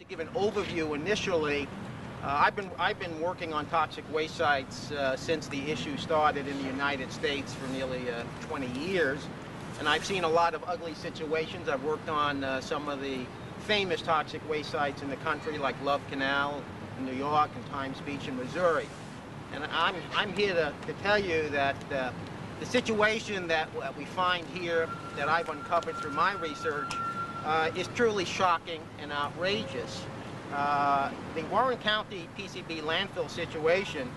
give an overview initially. I've been working on toxic waste sites since the issue started in the United States for nearly 20 years, and I've seen a lot of ugly situations. I've worked on some of the famous toxic waste sites in the country, like Love Canal in New York and Times Beach in Missouri. And I'm here to tell you that the situation that we find here, that I've uncovered through my research, is truly shocking and outrageous. The Warren County PCB landfill situation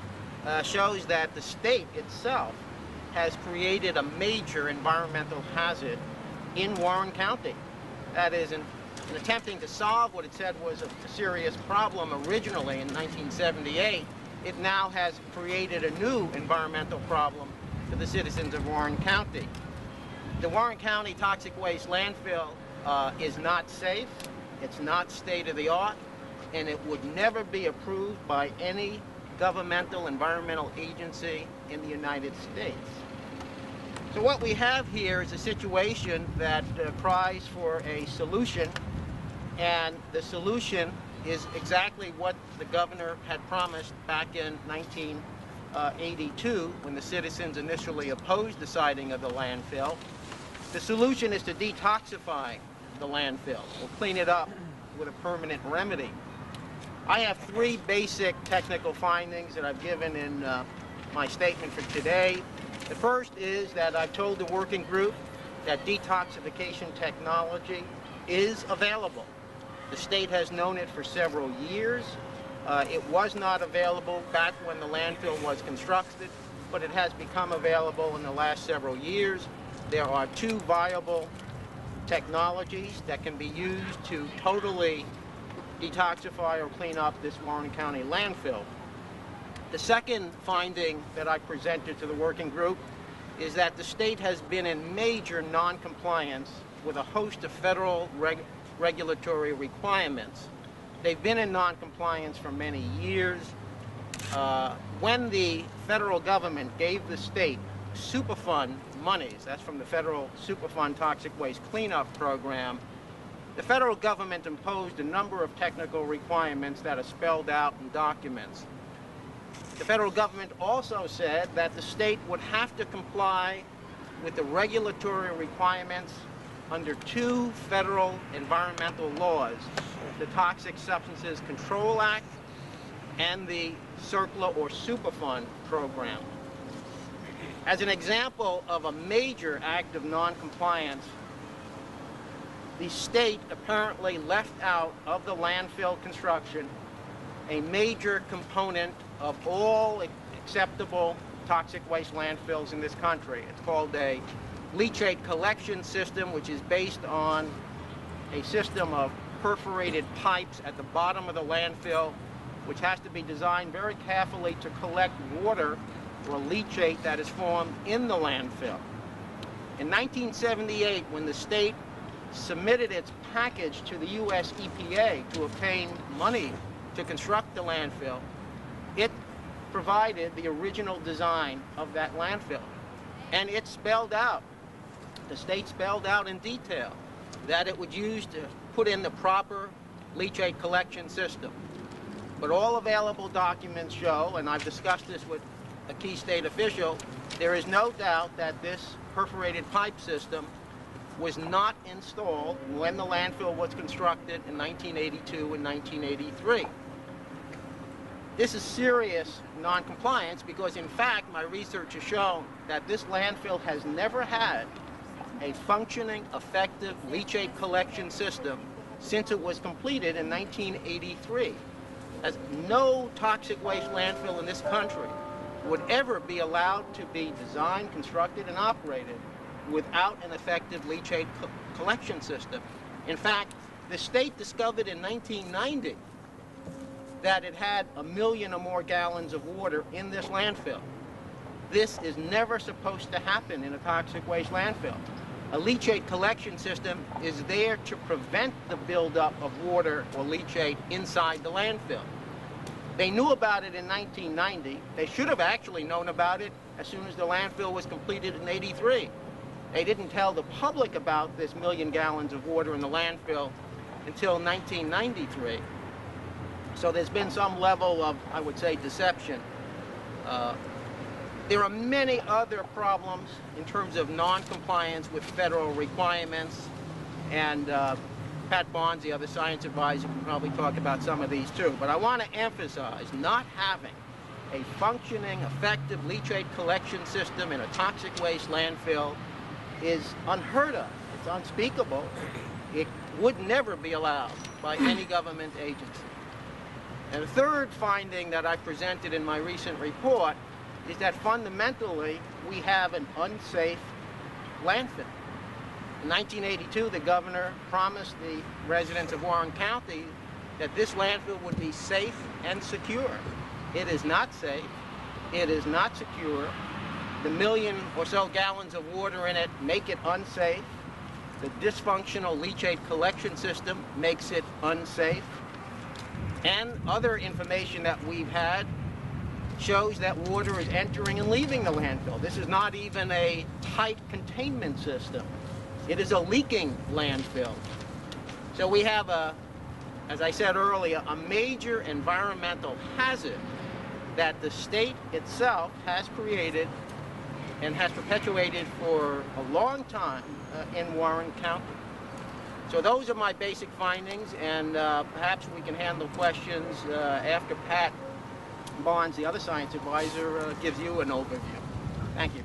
shows that the state itself has created a major environmental hazard in Warren County. That is, in attempting to solve what it said was a serious problem originally in 1978, it now has created a new environmental problem for the citizens of Warren County. The Warren County toxic waste landfill is not safe, it's not state-of-the-art, and it would never be approved by any governmental environmental agency in the United States. So what we have here is a situation that cries for a solution, and the solution is exactly what the governor had promised back in 1982 when the citizens initially opposed the siting of the landfill. The solution is to detoxify the landfill. We'll clean it up with a permanent remedy. I have three basic technical findings that I've given in my statement for today. The first is that I've told the working group that detoxification technology is available. The state has known it for several years. It was not available back when the landfill was constructed, but it has become available in the last several years. There are two viable technologies that can be used to totally detoxify or clean up this Warren County landfill. The second finding that I presented to the working group is that the state has been in major non-compliance with a host of federal regulatory requirements. They've been in non-compliance for many years. When the federal government gave the state Superfund monies, that's from the federal Superfund Toxic Waste Cleanup Program, the federal government imposed a number of technical requirements that are spelled out in documents. The federal government also said that the state would have to comply with the regulatory requirements under two federal environmental laws, the Toxic Substances Control Act and the CERCLA or Superfund program. As an example of a major act of non-compliance, the state apparently left out of the landfill construction a major component of all acceptable toxic waste landfills in this country. It's called a leachate collection system, which is based on a system of perforated pipes at the bottom of the landfill, which has to be designed very carefully to collect water or leachate that is formed in the landfill. In 1978, when the state submitted its package to the U.S. EPA to obtain money to construct the landfill, it provided the original design of that landfill. And it spelled out, the state spelled out in detail, that it would use to put in the proper leachate collection system. But all available documents show, and I've discussed this with a key state official, there is no doubt that this perforated pipe system was not installed when the landfill was constructed in 1982 and 1983. This is serious non-compliance because, in fact, my research has shown that this landfill has never had a functioning, effective leachate collection system since it was completed in 1983. As no toxic waste landfill in this country would ever be allowed to be designed, constructed, and operated without an effective leachate collection system. In fact, the state discovered in 1990 that it had 1 million or more gallons of water in this landfill. This is never supposed to happen in a toxic waste landfill. A leachate collection system is there to prevent the buildup of water or leachate inside the landfill. They knew about it in 1990. They should have actually known about it as soon as the landfill was completed in '83. They didn't tell the public about this 1 million gallons of water in the landfill until 1993. So there's been some level of, I would say, deception. There are many other problems in terms of non-compliance with federal requirements, and Pat Barnes, the other science advisor, can probably talk about some of these too. But I want to emphasize not having a functioning, effective leachate collection system in a toxic waste landfill is unheard of. It's unspeakable. It would never be allowed by any government agency. And the third finding that I presented in my recent report is that fundamentally we have an unsafe landfill. In 1982, the governor promised the residents of Warren County that this landfill would be safe and secure. It is not safe. It is not secure. The million or so gallons of water in it make it unsafe. The dysfunctional leachate collection system makes it unsafe. And other information that we've had shows that water is entering and leaving the landfill. This is not even a tight containment system. It is a leaking landfill. So we have as I said earlier, a major environmental hazard that the state itself has created and has perpetuated for a long time in Warren County. So those are my basic findings, and perhaps we can handle questions after Pat Barnes, the other science advisor, gives you an overview. Thank you.